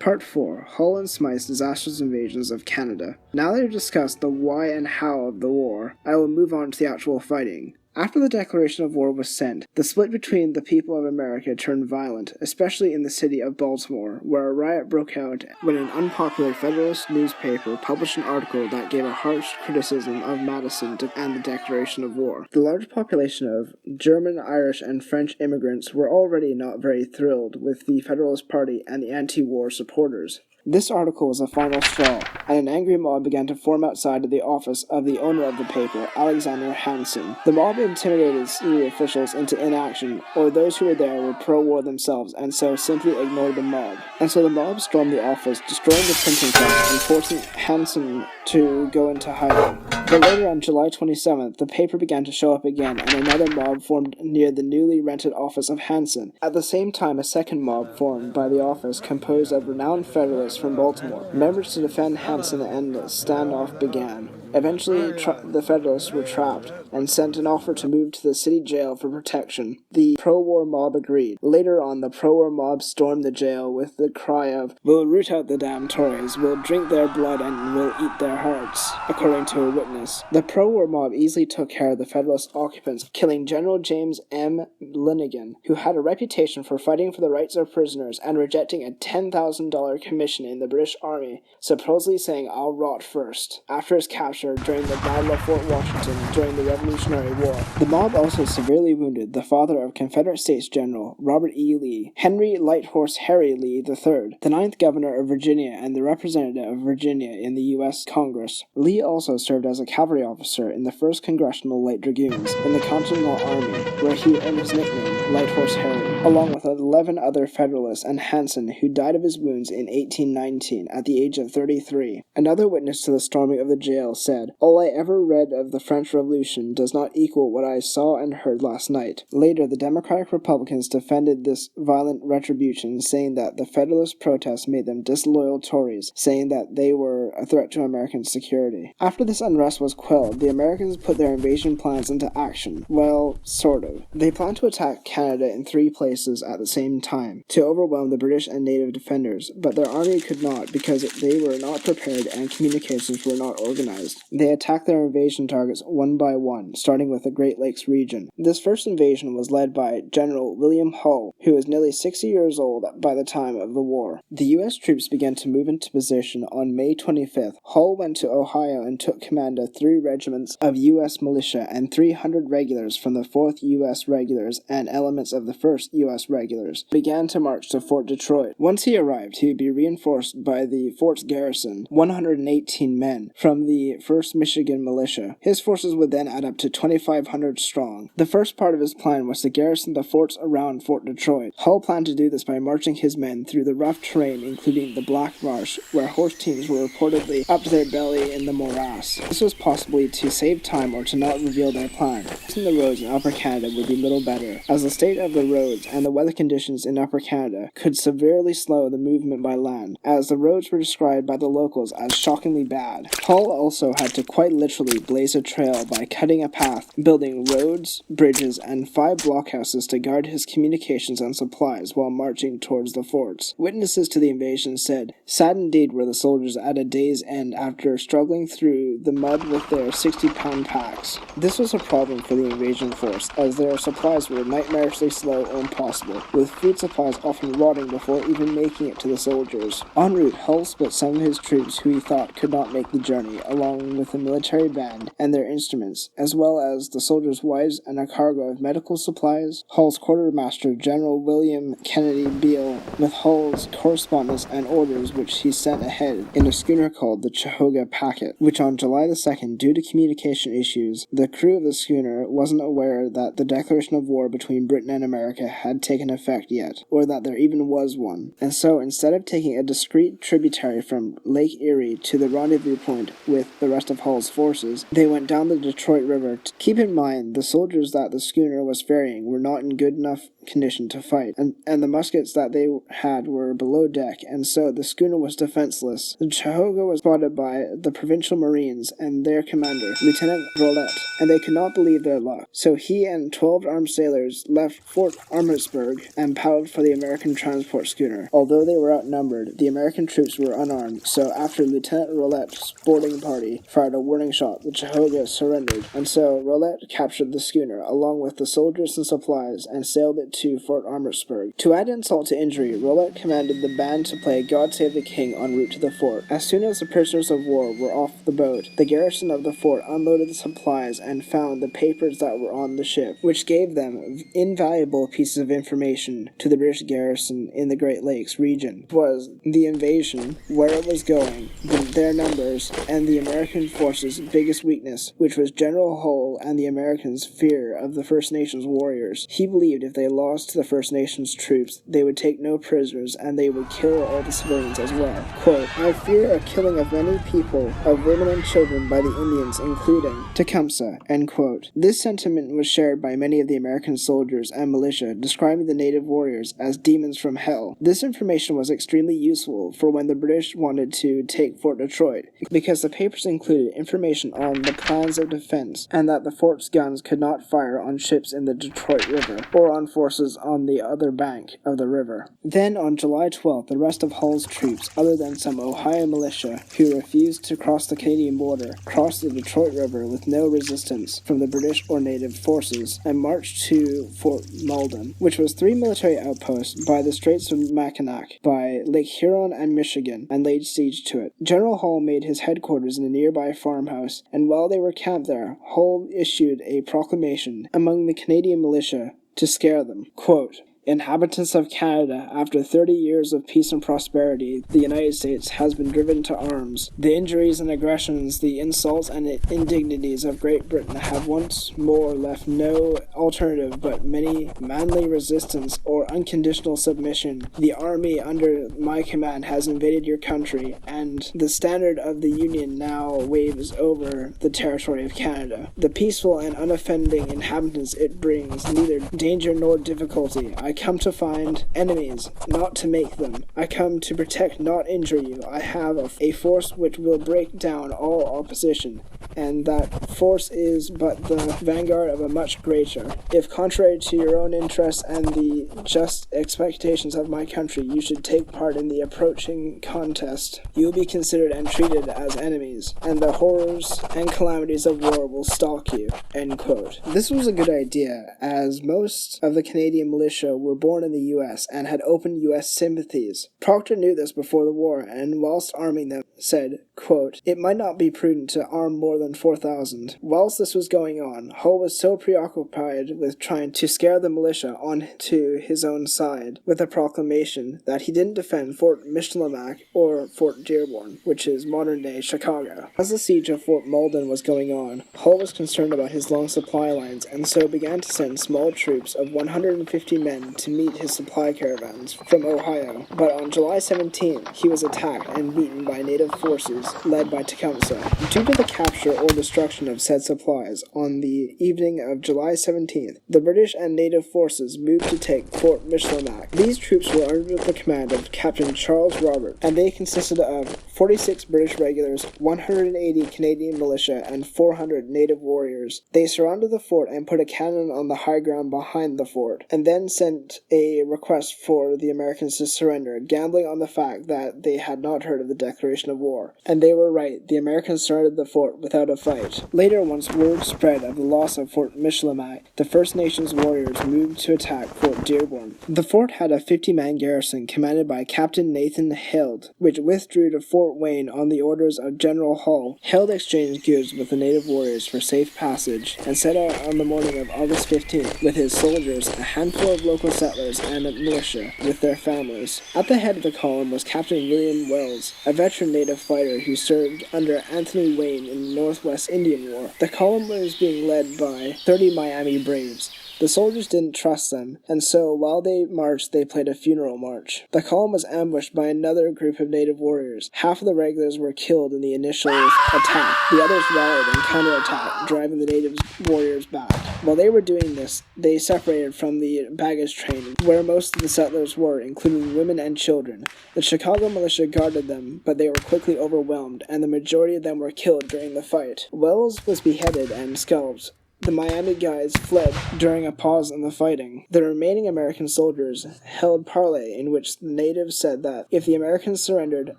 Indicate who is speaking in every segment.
Speaker 1: Part 4. Hull and Smythe's disastrous invasions of Canada. Now that I've discussed the why and how of the war, I will move on to the actual fighting. After the declaration of war was sent, the split between the people of America turned violent, especially in the city of Baltimore, where a riot broke out when an unpopular Federalist newspaper published an article that gave a harsh criticism of Madison and the declaration of war. The large population of German, Irish, and French immigrants were already not very thrilled with the Federalist Party and the anti-war supporters. This article was a final straw, and an angry mob began to form outside of the office of the owner of the paper, Alexander Hansen. The mob intimidated city officials into inaction, or those who were there were pro-war themselves, and so simply ignored the mob. And so the mob stormed the office, destroying the printing press and forcing Hansen to go into hiding. But later on July 27th, the paper began to show up again, and another mob formed near the newly rented office of Hansen. At the same time, a second mob formed by the office, composed of renowned Federalists from Baltimore. Members to defend Hansen and standoff began. Eventually, the Federalists were trapped and sent an offer to move to the city jail for protection. The pro-war mob agreed. Later on, the pro-war mob stormed the jail with the cry of, "We'll root out the damn Tories, we'll drink their blood and we'll eat their hearts," according to a witness. The pro-war mob easily took care of the Federalist occupants, killing General James M. Linigan, who had a reputation for fighting for the rights of prisoners and rejecting a $10,000 commission in the British Army, supposedly saying, "I'll rot first," after his capture during the Battle of Fort Washington during the Revolutionary War. The mob also severely wounded the father of Confederate States General Robert E. Lee, Henry Lighthorse Harry Lee III, the 9th Governor of Virginia and the representative of Virginia in the U.S. Congress. Lee also served as a cavalry officer in the 1st Congressional Light Dragoons in the Continental Army, where he earned his nickname, Lighthorse Harry, along with 11 other Federalists and Hansen, who died of his wounds in 1819 at the age of 33. Another witness to the storming of the jail said, "All I ever read of the French Revolution does not equal what I saw and heard last night." Later, the Democratic Republicans defended this violent retribution, saying that the Federalist protests made them disloyal Tories, saying that they were a threat to American security. After this unrest was quelled, the Americans put their invasion plans into action. Well, sort of. They planned to attack Canada in 3 places at the same time, to overwhelm the British and native defenders, but their army could not because they were not prepared and communications were not organized. They attacked their invasion targets one by one, starting with the Great Lakes region. This first invasion was led by General William Hull, who was nearly 60 years old by the time of the war. The U.S. troops began to move into position on May 25th. Hull went to Ohio and took command of 3 regiments of U.S. militia and 300 regulars from the 4th U.S. Regulars and elements of the 1st U.S. Regulars, began to march to Fort Detroit. Once he arrived, he would be reinforced by the fort's garrison, 118 men, from the 1st Michigan Militia. His forces would then add up to 2,500 strong. The first part of his plan was to garrison the forts around Fort Detroit. Hull planned to do this by marching his men through the rough terrain, including the Black Marsh, where horse teams were reportedly up to their belly in the morass. This was possibly to save time or to not reveal their plan. The roads in Upper Canada would be little better, as the state of the roads and the weather conditions in Upper Canada could severely slow the movement by land, as the roads were described by the locals as shockingly bad. Hull also had to quite literally blaze a trail by cutting a path, building roads, bridges, and 5 blockhouses to guard his communications and supplies while marching towards the forts. Witnesses to the invasion said, "Sad indeed were the soldiers at a day's end after struggling through the mud with their 60-pound packs." This was a problem for the invasion force, as their supplies were nightmarishly slow or impossible, with food supplies often rotting before even making it to the soldiers. En route, Hull split some of his troops who he thought could not make the journey, along with the military band and their instruments, as well as the soldiers' wives and a cargo of medical supplies. Hull's quartermaster, General William Kennedy Beale, with Hull's correspondence and orders, which he sent ahead in a schooner called the Chehaga Packet, which on July the 2nd, due to communication issues, the crew of the schooner wasn't aware that the declaration of war between Britain and America had taken effect yet, or that there even was one. And so, instead of taking a discreet tributary from Lake Erie to the rendezvous point with the rest of Hull's forces, they went down the Detroit River. Keep in mind, the soldiers that the schooner was ferrying were not in good enough condition to fight, and the muskets that they had were below deck, and so the schooner was defenseless. The Chihoga was spotted by the provincial marines and their commander, Lieutenant Rolette, and they could not believe their luck. So he and 12 armed sailors left Fort Armitsburg and paddled for the American transport schooner. Although they were outnumbered, the American troops were unarmed, so after Lieutenant Rolette's boarding party fired a warning shot, the Chihoga surrendered, and so Rolette captured the schooner, along with the soldiers and supplies, and sailed it to Fort Armitsburg. To add insult to injury, Rolette commanded the band to play God Save the King en route to the fort. As soon as the prisoners of war were off the boat, the garrison of the fort unloaded the supplies and found the papers that were on the ship, which gave them invaluable pieces of information to the British garrison in the Great Lakes region. It was the invasion, where it was going, their numbers, and the American forces' biggest weakness, which was General Hull and the Americans' fear of the First Nations warriors. He believed if they lost to the First Nations troops, they would take no prisoners and they would kill all the civilians as well. Quote, I fear a killing of many people, of women and children by the Indians, including Tecumseh, end quote. This sentiment was shared by many of the American soldiers and militia, describing the native warriors as demons from hell. This information was extremely useful for when the British wanted to take Fort Detroit, because the papers included information on the plans of defense and that the fort's guns could not fire on ships in the Detroit River or on forces on the other bank of the river. Then on July 12th, the rest of Hull's troops, other than some Ohio militia who refused to cross the Canadian border, crossed the Detroit River with no resistance from the British or native forces and marched to Fort Malden, which was 3 military outposts by the Straits of Mackinac, by Lake Huron and Michigan, and laid siege to it. General Hull made his headquarters in a nearby farmhouse, and while they were camped there, Hull issued a proclamation among the Canadian militia to scare them. Quote, Inhabitants of Canada, after 30 years of peace and prosperity, the United States has been driven to arms. The injuries and aggressions, the insults and indignities of Great Britain have once more left no alternative but many manly resistance or unconditional submission. The army under my command has invaded your country, and the standard of the Union now waves over the territory of Canada. The peaceful and unoffending inhabitants it brings neither danger nor difficulty. I come to find enemies, not to make them. I come to protect, not injure you. I have a force which will break down all opposition, and that force is but the vanguard of a much greater. If contrary to your own interests and the just expectations of my country, you should take part in the approaching contest, you will be considered and treated as enemies, and the horrors and calamities of war will stalk you. End quote. This was a good idea, as most of the Canadian militia were born in the U.S. and had open U.S. sympathies. Proctor knew this before the war, and whilst arming them, said, quote, It might not be prudent to arm more than 4,000. Whilst this was going on, Hull was so preoccupied with trying to scare the militia onto his own side with a proclamation that he didn't defend Fort Michilimackinac or Fort Dearborn, which is modern-day Chicago. As the siege of Fort Malden was going on, Hull was concerned about his long supply lines, and so began to send small troops of 150 men to meet his supply caravans from Ohio. But on July 17th, he was attacked and beaten by native forces led by Tecumseh. Due to the capture or destruction of said supplies, on the evening of July 17th, the British and native forces moved to take Fort Michilimackinac. These troops were under the command of Captain Charles Robert, and they consisted of 46 British regulars, 180 Canadian militia, and 400 native warriors. They surrounded the fort and put a cannon on the high ground behind the fort, and then sent a request for the Americans to surrender, gambling on the fact that they had not heard of the declaration of war. And they were right. The Americans surrendered the fort without a fight. Later, once word spread of the loss of Fort Michilimackinac, the First Nations warriors moved to attack Fort Dearborn. The fort had a 50-man garrison commanded by Captain Nathan Held, which withdrew to Fort Wayne on the orders of General Hull. Held exchanged goods with the native warriors for safe passage and set out on the morning of August 15th with his soldiers, a handful of local settlers, and a militia with their families. At the head of the column was Captain William Wells, a veteran native fighter who served under Anthony Wayne in the Northwest Indian War. The column was being led by 30 Miami Braves, The soldiers didn't trust them, and so while they marched, they played a funeral march. The column was ambushed by another group of native warriors. Half of the regulars were killed in the initial attack. The others rallied and counterattacked, driving the native warriors back. While they were doing this, they separated from the baggage train, where most of the settlers were, including women and children. The Chicago militia guarded them, but they were quickly overwhelmed, and the majority of them were killed during the fight. Wells was beheaded and scalped. The Miami guys fled during a pause in the fighting. The remaining American soldiers held parley in which the natives said that if the Americans surrendered,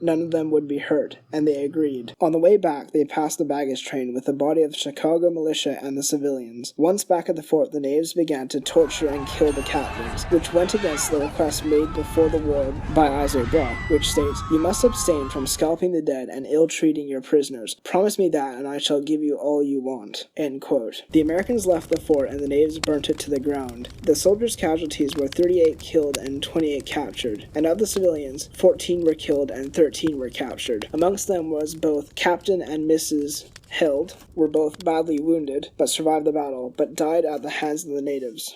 Speaker 1: none of them would be hurt, and they agreed. On the way back, they passed the baggage train with the body of the Chicago militia and the civilians. Once back at the fort, the natives began to torture and kill the captives, which went against the request made before the war by Isaac Brock, which states, "You must abstain from scalping the dead and ill-treating your prisoners. Promise me that, and I shall give you all you want." End quote. The Americans left the fort and the natives burnt it to the ground. The soldiers' casualties were 38 killed and 28 captured, and of the civilians, 14 were killed and 13 were captured. Amongst them was both Captain and Mrs. Held, were both badly wounded, but survived the battle, but died at the hands of the natives.